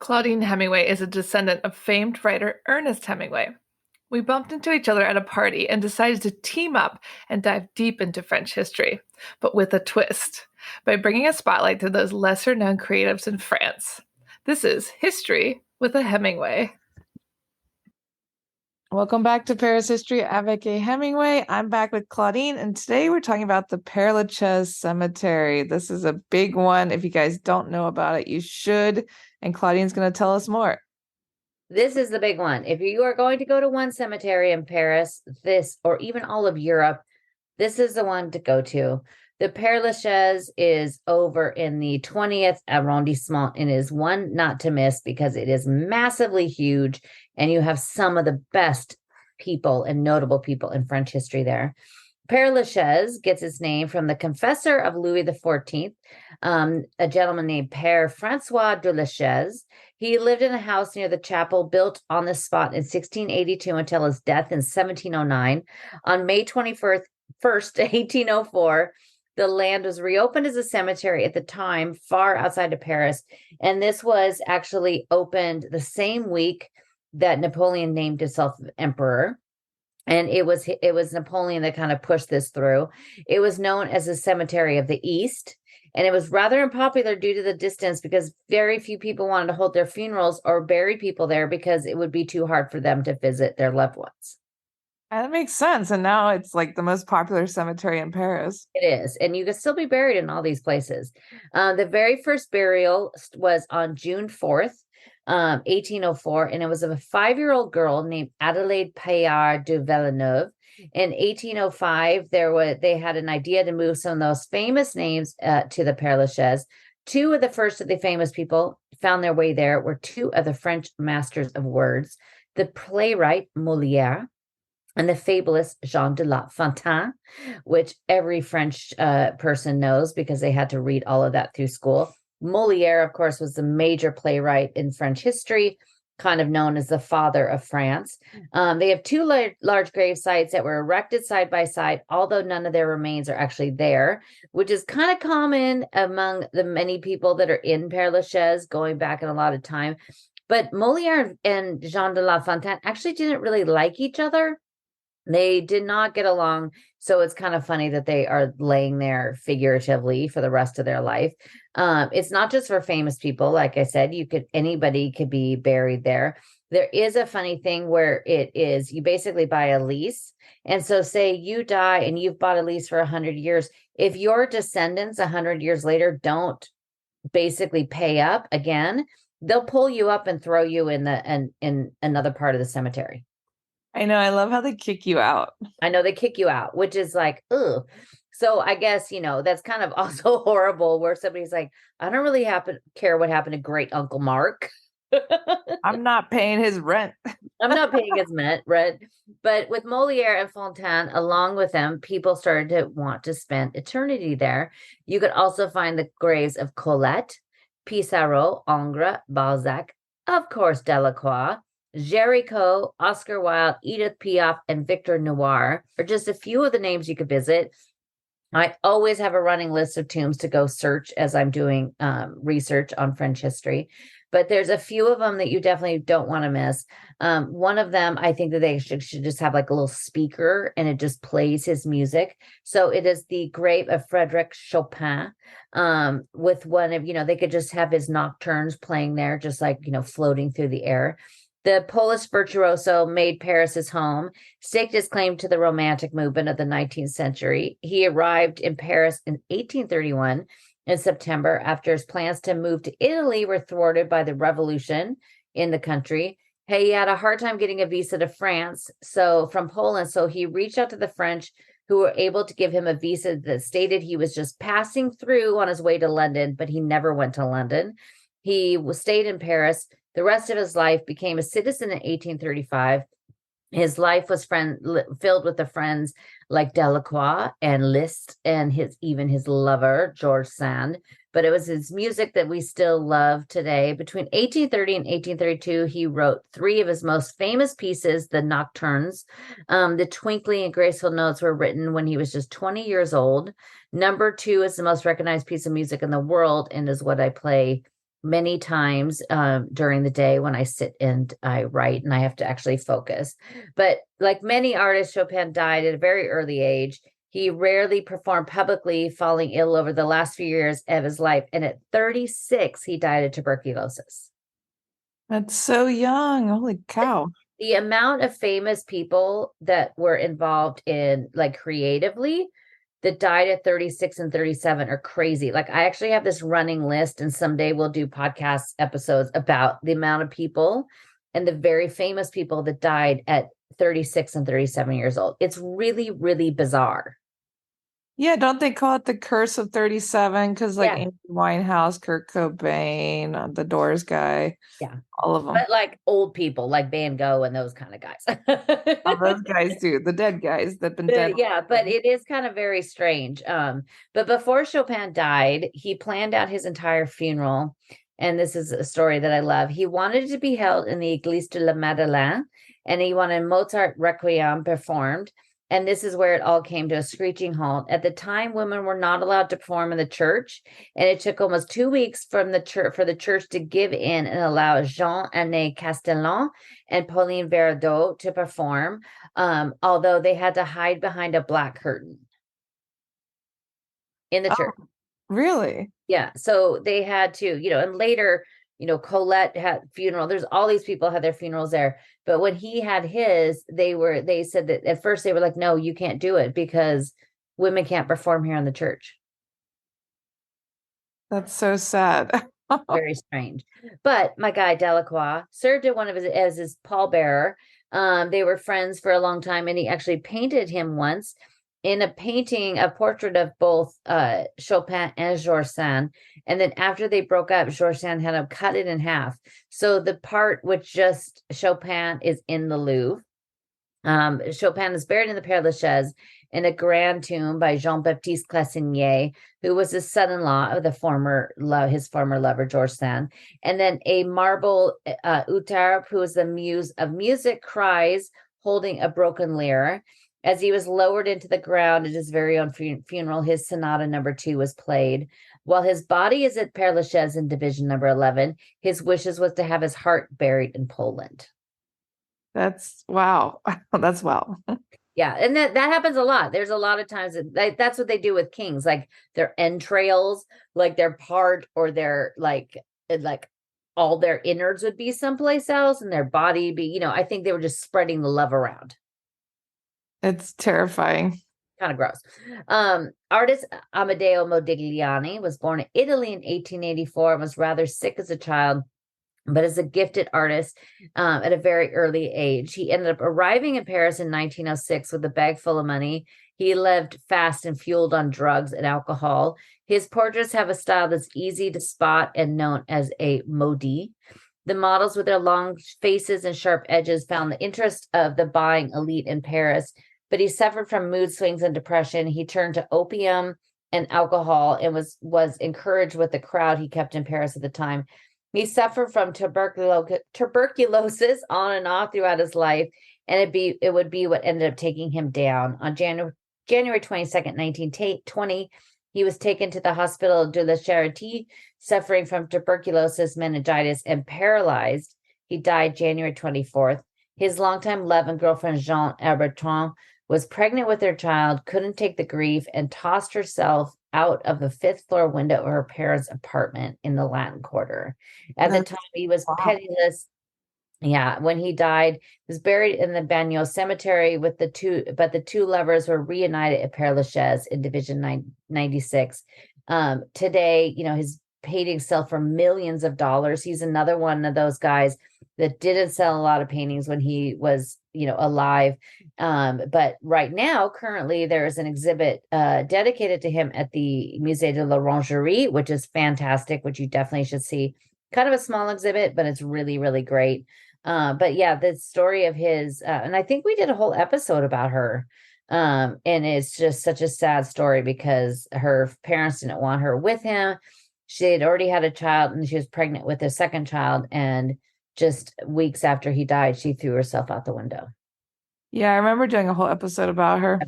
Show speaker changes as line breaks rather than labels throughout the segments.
Claudine Hemingway is a descendant of famed writer Ernest Hemingway. We bumped into each other at a party and decided to team up and dive deep into French history, but with a twist, by bringing a spotlight to those lesser known creatives in France. This is History with a Hemingway. Welcome back to Paris History, Avec Hemingway. I'm back with Claudine, and today we're talking about the Père-Lachaise Cemetery. This is a big one. If you guys don't know about it, you should. And Claudine's going to tell us more.
This is the big one. If you are going to go to one cemetery in Paris, or even all of Europe, this is the one to go to. The Père-Lachaise is over in the 20th arrondissement and is one not to miss because it is massively huge and you have some of the best people and notable people in French history there. Père-Lachaise gets its name from the confessor of Louis XIV, a gentleman named Père Francois de Lachaise. He lived in a house near the chapel built on the spot in 1682 until his death in 1709. On May 21st, 1804, the land was reopened as a cemetery at the time far outside of Paris. And this was actually opened the same week that Napoleon named himself emperor. And it was Napoleon that kind of pushed this through. It was known as the Cemetery of the East. And it was rather unpopular due to the distance because very few people wanted to hold their funerals or bury people there because it would be too hard for them to visit their loved ones.
That makes sense. And now it's like the most popular cemetery in Paris.
It is. And you can still be buried in all these places. The very first burial was on June 4th, 1804. And it was of a 5-year-old girl named Adelaide Payard de Villeneuve. In 1805, they had an idea to move some of those famous names to the Père-Lachaise. Two of the first of the famous people found their way there were two of the French masters of words, the playwright Molière and the fabulist Jean de La Fontaine, which every French person knows because they had to read all of that through school. Molière, of course, was the major playwright in French history, kind of known as the father of France. They have two large grave sites that were erected side by side, although none of their remains are actually there, which is kind of common among the many people that are in Père-Lachaise going back in a lot of time. But Molière and Jean de La Fontaine actually didn't really like each other. They did not get along. So it's kind of funny that they are laying there figuratively for the rest of their life. It's not just for famous people. Like I said, anybody could be buried there. There is a funny thing where you basically buy a lease. And so say you die and you've bought a lease for 100 years. If your descendants 100 years later don't basically pay up again, they'll pull you up and throw you in another part of the cemetery.
I know. I love how they kick you out.
I know they kick you out, which is like, ugh. So I guess, that's kind of also horrible where somebody's like, I don't really care what happened to great Uncle Mark.
I'm not paying his rent.
I'm not paying his rent. But with Molière and Fontaine, along with them, people started to want to spend eternity there. You could also find the graves of Colette, Pissarro, Ingres, Balzac, of course, Delacroix, Géricault, Oscar Wilde, Edith Piaf, and Victor Noir are just a few of the names you could visit. I always have a running list of tombs to go search as I'm doing research on French history. But there's a few of them that you definitely don't want to miss. One of them, I think that they should just have like a little speaker and it just plays his music. So it is the grave of Frédéric Chopin with one of, they could just have his nocturnes playing there, just like, floating through the air. The Polish virtuoso made Paris his home, staked his claim to the Romantic movement of the 19th century. He arrived in Paris in 1831 in September after his plans to move to Italy were thwarted by the revolution in the country. He had a hard time getting a visa to France, from Poland. So he reached out to the French who were able to give him a visa that stated he was just passing through on his way to London, but he never went to London. He stayed in Paris the rest of his life, became a citizen in 1835. His life was filled with the friends like Delacroix and Liszt and his lover, George Sand. But it was his music that we still love today. Between 1830 and 1832, he wrote three of his most famous pieces, the Nocturnes. The twinkling and graceful notes were written when he was just 20 years old. Number 2 is the most recognized piece of music in the world and is what I play many times during the day when I sit and I write and I have to actually focus. But like many artists, Chopin died at a very early age. He rarely performed publicly, falling ill over the last few years of his life. And at 36, he died of tuberculosis.
That's so young. Holy cow.
The amount of famous people that were involved in like creatively that died at 36 and 37 are crazy. Like I actually have this running list, and someday we'll do podcast episodes about the amount of people and the very famous people that died at 36 and 37 years old. It's really, really bizarre.
Yeah, don't they call it the curse of 37? Because like
Yeah.
Amy Winehouse, Kurt Cobain, the Doors guy,
Yeah.
all of them.
But like old people like Van Gogh and those kind of guys.
All those guys do, the dead guys that've been dead.
Yeah, but it is kind of very strange. But before Chopin died, he planned out his entire funeral. And this is a story that I love. He wanted it to be held in the Église de la Madeleine, and he wanted Mozart Requiem performed. And this is where it all came to a screeching halt. At the time, women were not allowed to perform in the church, and it took almost 2 weeks from the church for the church to give in and allow Jean-Anne Castellan and Pauline Verdeau to perform, although they had to hide behind a black curtain in the church.
Really?
Yeah, so they had to, and later, Colette had funeral. There's all these people had their funerals there. But when he had his, they said that at first they were like, no, you can't do it because women can't perform here in the church.
That's so sad.
Very strange. But my guy Delacroix served as his pallbearer. They were friends for a long time, and he actually painted him once in a painting, a portrait of both Chopin and Georges Sand. And then after they broke up, Georges Sand had him cut it in half. So the part which just Chopin is in the Louvre. Chopin is buried in the Père-Lachaise in a grand tomb by Jean-Baptiste Classigny, who was the son-in-law of his former lover, Georges Sand. And then a marble Euterpe, who is the muse of music, cries, holding a broken lyre. As he was lowered into the ground at his very own funeral, his Sonata No. 2 was played. While his body is at Père-Lachaise in Division No. 11, his wishes was to have his heart buried in Poland.
That's wow. That's wow.
Yeah, and that happens a lot. There's a lot of times that's what they do with kings, like their entrails, like their part or their like all their innards would be someplace else, and their body be, I think they were just spreading the love around.
It's terrifying.
Kind of gross. Artist Amedeo Modigliani was born in Italy in 1884 and was rather sick as a child, but as a gifted artist at a very early age. He ended up arriving in Paris in 1906 with a bag full of money. He lived fast and fueled on drugs and alcohol. His portraits have a style that's easy to spot and known as a modi. The models with their long faces and sharp edges found the interest of the buying elite in Paris, but he suffered from mood swings and depression. He turned to opium and alcohol and was encouraged with the crowd he kept in Paris at the time. He suffered from tuberculosis on and off throughout his life, and it would be what ended up taking him down. On January 22nd, 1920, he was taken to the Hospital de la Charité, suffering from tuberculosis, meningitis, and paralyzed. He died January 24th. His longtime love and girlfriend, Jean Herbertrand, was pregnant with their child, couldn't take the grief, and tossed herself out of the fifth floor window of her parents' apartment in the Latin Quarter. At the time, he was penniless. Yeah, when he died, he was buried in the Bagneux Cemetery but the two lovers were reunited at Père-Lachaise in Division 96. Today, his paintings sell for millions of dollars. He's another one of those guys that didn't sell a lot of paintings when he was, alive. But right now, currently, there is an exhibit dedicated to him at the Musée de l'Orangerie, which is fantastic, which you definitely should see. Kind of a small exhibit, but it's really, really great. But yeah, the story of his, and I think we did a whole episode about her. And it's just such a sad story because her parents didn't want her with him. She had already had a child and she was pregnant with a second child. And just weeks after he died, she threw herself out the window.
Yeah, I remember doing a whole episode about her.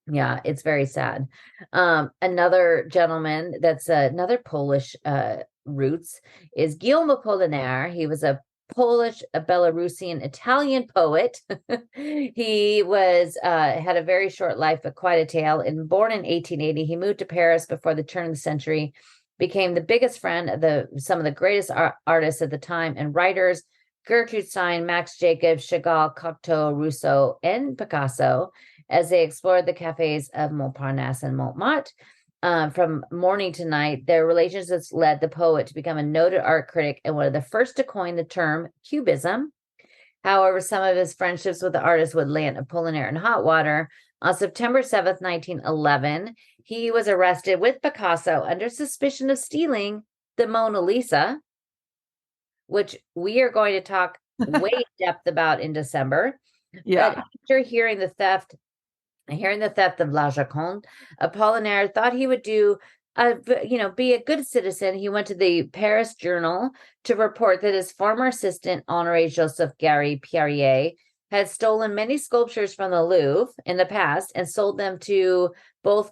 Yeah, it's very sad. Another gentleman that's another Polish roots is Guillaume Apollinaire. He was a Polish, a Belarusian, Italian poet. He was had a very short life, but quite a tale. And born in 1880, he moved to Paris before the turn of the century, became the biggest friend of some of the greatest artists at the time and writers, Gertrude Stein, Max Jacob, Chagall, Cocteau, Rousseau, and Picasso, as they explored the cafes of Montparnasse and Montmartre. From morning to night, their relationships led the poet to become a noted art critic and one of the first to coin the term cubism. However, some of his friendships with the artist would land Apollinaire in hot water. On September 7th, 1911, he was arrested with Picasso under suspicion of stealing the Mona Lisa, which we are going to talk way in depth about in December.
Yeah.
But after hearing the theft of La Joconde, Apollinaire thought he would be a good citizen. He went to the Paris Journal to report that his former assistant, Honoré Joseph Gary Pierrier, had stolen many sculptures from the Louvre in the past and sold them to both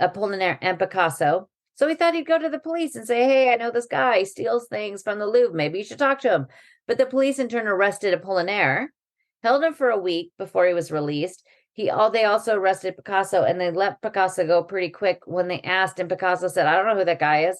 Apollinaire and Picasso. So he thought he'd go to the police and say, hey, I know this guy steals things from the Louvre. Maybe you should talk to him. But the police in turn arrested Apollinaire, held him for a week before he was released. They also arrested Picasso, and they let Picasso go pretty quick when they asked, and Picasso said, I don't know who that guy is.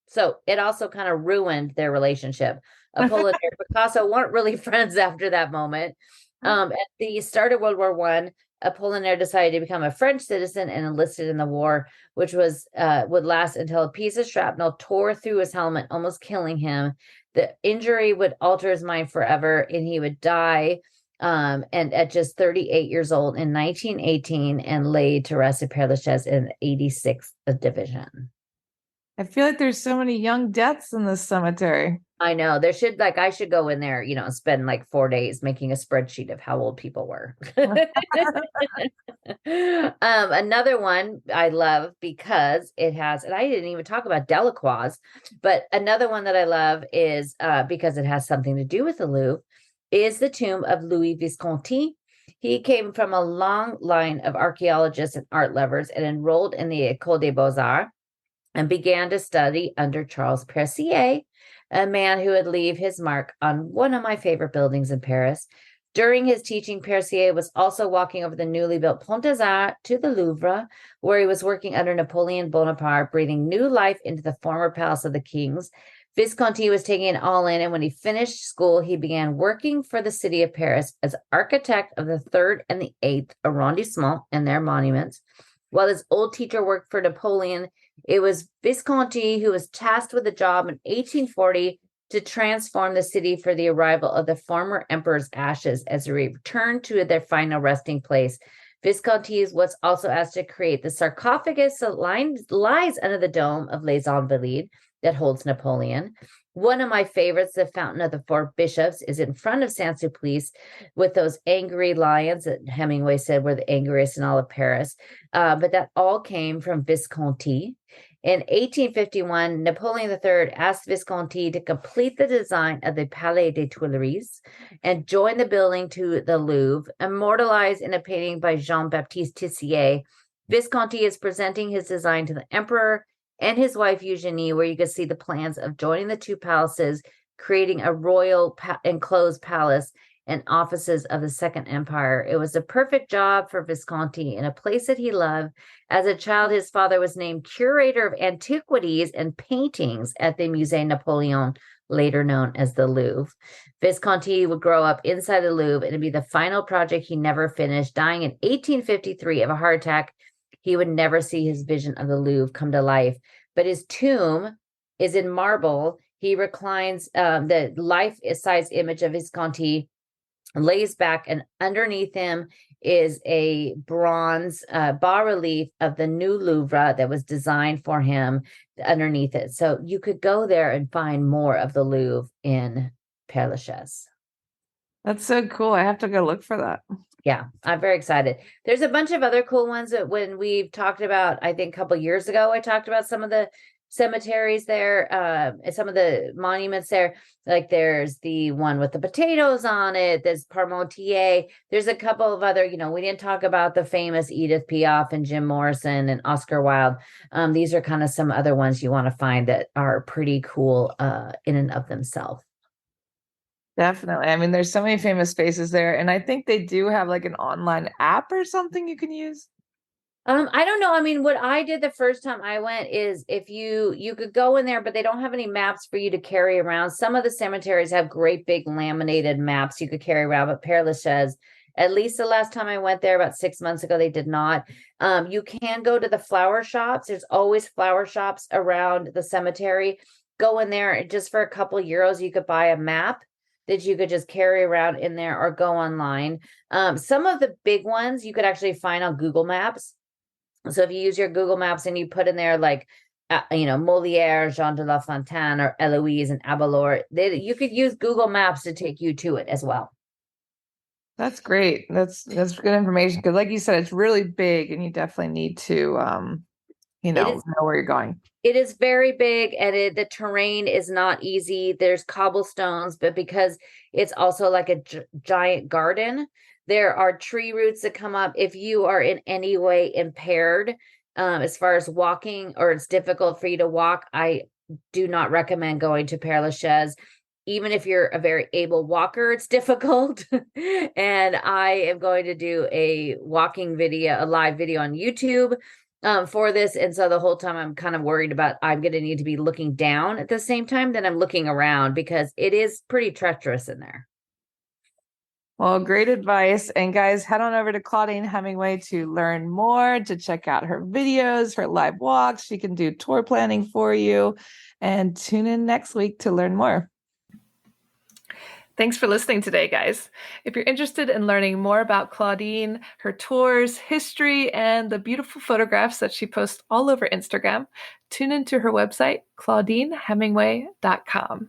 So it also kind of ruined their relationship. Apollinaire and Picasso weren't really friends after that moment. At the start of World War I, Apollinaire decided to become a French citizen and enlisted in the war, which would last until a piece of shrapnel tore through his helmet, almost killing him. The injury would alter his mind forever, and he would die and at just 38 years old in 1918 and laid to rest at Père-Lachaise in the 86th Division.
I feel like there's so many young deaths in this cemetery.
I know. I should go in there, and spend like 4 days making a spreadsheet of how old people were. Another one I love because it has, and I didn't even talk about Delacroix, but another one that I love is because it has something to do with the Louvre, is the tomb of Louis Visconti. He came from a long line of archaeologists and art lovers and enrolled in the École des Beaux-Arts and began to study under Charles Percier, a man who would leave his mark on one of my favorite buildings in Paris. During his teaching, Percier was also walking over the newly built Pont des Arts to the Louvre, where he was working under Napoleon Bonaparte, breathing new life into the former Palace of the Kings. Visconti was taking it all in, and when he finished school, he began working for the city of Paris as architect of the 3rd and the 8th arrondissement and their monuments. While his old teacher worked for Napoleon, it was Visconti who was tasked with the job in 1840 to transform the city for the arrival of the former emperor's ashes as they returned to their final resting place. Visconti was also asked to create the sarcophagus that lies under the dome of Les Invalides that holds Napoleon. One of my favorites, the Fountain of the Four Bishops, is in front of Saint-Sulpice with those angry lions that Hemingway said were the angriest in all of Paris. But that all came from Visconti. In 1851, Napoleon III asked Visconti to complete the design of the Palais des Tuileries and join the building to the Louvre, immortalized in a painting by Jean-Baptiste Tissier. Visconti is presenting his design to the emperor and his wife Eugenie, where you can see the plans of joining the two palaces, creating a royal enclosed palace and offices of the Second Empire. It was a perfect job for Visconti in a place that he loved. As a child, his father was named curator of antiquities and paintings at the Musée Napoleon, later known as the Louvre. Visconti would grow up inside the Louvre, and it'd be the final project he never finished, dying in 1853 of a heart attack. He would never see his vision of the Louvre come to life. But his tomb is in marble. He reclines, the life-size image of Visconti lays back, and underneath him is a bronze bas-relief of the new Louvre that was designed for him underneath it. So you could go there and find more of the Louvre in Père-Lachaise.
That's so cool. I have to go look for that.
Yeah, I'm very excited. There's a bunch of other cool ones that when we've talked about, I think a couple years ago, I talked about some of the cemeteries there, and some of the monuments there. Like there's the one with the potatoes on it. There's Parmentier. There's a couple of other, we didn't talk about the famous Edith Piaf and Jim Morrison and Oscar Wilde. These are kind of some other ones you want to find that are pretty cool in and of themselves.
Definitely. I mean, there's so many famous spaces there, and I think they do have like an online app or something you can use.
I don't know. I mean, what I did the first time I went is if you could go in there, but they don't have any maps for you to carry around. Some of the cemeteries have great big laminated maps you could carry around, but Père-Lachaise, at least the last time I went there about 6 months ago, they did not. You can go to the flower shops. There's always flower shops around the cemetery. Go in there and just for a couple euros, you could buy a map that you could just carry around in there or go online. Some of the big ones you could actually find on Google Maps. So if you use your Google Maps and you put in there like, Molière, Jean de La Fontaine, or Eloise and Abelard, you could use Google Maps to take you to it as well.
That's great. That's good information because, like you said, it's really big, and you definitely need to, know where you're going.
It is very big, and the terrain is not easy. There's cobblestones, but because it's also like a giant garden, there are tree roots that come up. If you are in any way impaired, as far as walking, or it's difficult for you to walk, I do not recommend going to Père-Lachaise. Even if you're a very able walker, it's difficult. And I am going to do a walking video, a live video on YouTube for this. And so the whole time I'm kind of worried about I'm going to need to be looking down at the same time that I'm looking around because it is pretty treacherous in there.
Well, great advice. And guys, head on over to Claudine Hemingway to learn more, to check out her videos, her live walks. She can do tour planning for you. And tune in next week to learn more. Thanks for listening today, guys. If you're interested in learning more about Claudine, her tours, history, and the beautiful photographs that she posts all over Instagram, tune into her website, claudinehemingway.com.